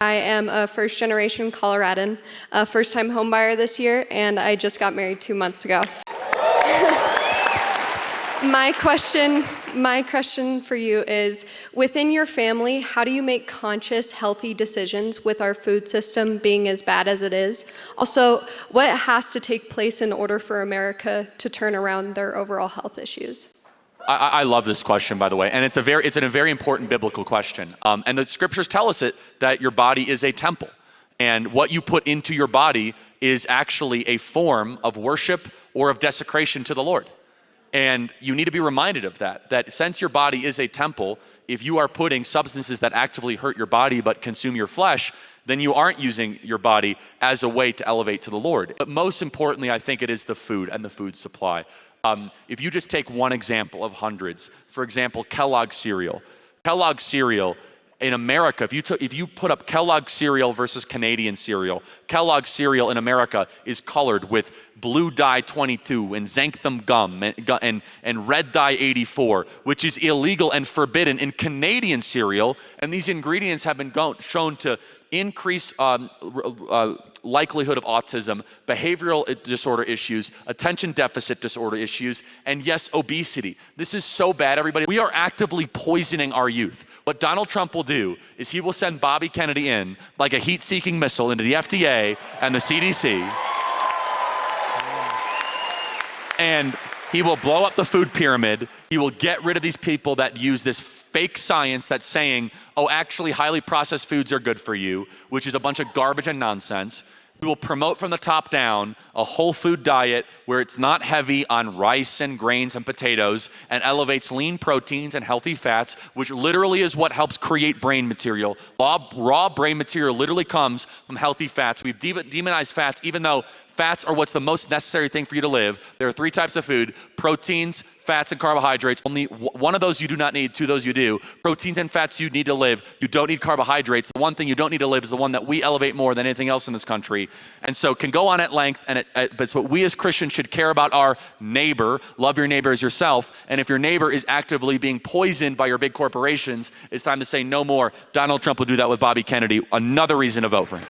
I am a first-generation Coloradan, a first-time homebuyer this year, and I just got married 2 months ago. My question for you is, within your family, how do you make conscious, healthy decisions with our food system being as bad as it is? Also, what has to take place in order for America to turn around their overall health issues? I love this question, by the way, and it's a very important biblical question. And the scriptures tell us that your body is a temple, and what you put into your body is actually a form of worship or of desecration to the Lord. And you need to be reminded of that since your body is a temple, if you are putting substances that actively hurt your body but consume your flesh, then you aren't using your body as a way to elevate to the Lord. But most importantly, I think it is the food and the food supply. If you just take one example of hundreds, for example, Kellogg's cereal. Kellogg's cereal in America, if you put up Kellogg's cereal versus Canadian cereal, Kellogg's cereal in America is colored with blue dye 22 and xanthan gum and red dye 84, which is illegal and forbidden in Canadian cereal. And these ingredients have been shown to increase likelihood of autism, behavioral disorder issues, attention deficit disorder issues, and yes, obesity. This is so bad, everybody. We are actively poisoning our youth. What Donald Trump will do is he will send Bobby Kennedy in like a heat-seeking missile into the FDA and the CDC, and he will blow up the food pyramid. He will get rid of these people that use this fake science that's saying, oh, actually highly processed foods are good for you, which is a bunch of garbage and nonsense. We will promote from the top down a whole food diet where it's not heavy on rice and grains and potatoes and elevates lean proteins and healthy fats, which literally is what helps create brain material. Raw brain material literally comes from healthy fats. We've demonized fats, even though fats are what's the most necessary thing for you to live. There are 3 types of food: proteins, fats, and carbohydrates. Only one of those you do not need, 2 of those you do. Proteins and fats you need to live. You don't need carbohydrates. The one thing you don't need to live is the one that we elevate more than anything else in this country. And so can go on at length, but it's what we as Christians should care about our neighbor. Love your neighbor as yourself. And if your neighbor is actively being poisoned by your big corporations, it's time to say no more. Donald Trump will do that with Bobby Kennedy. Another reason to vote for him.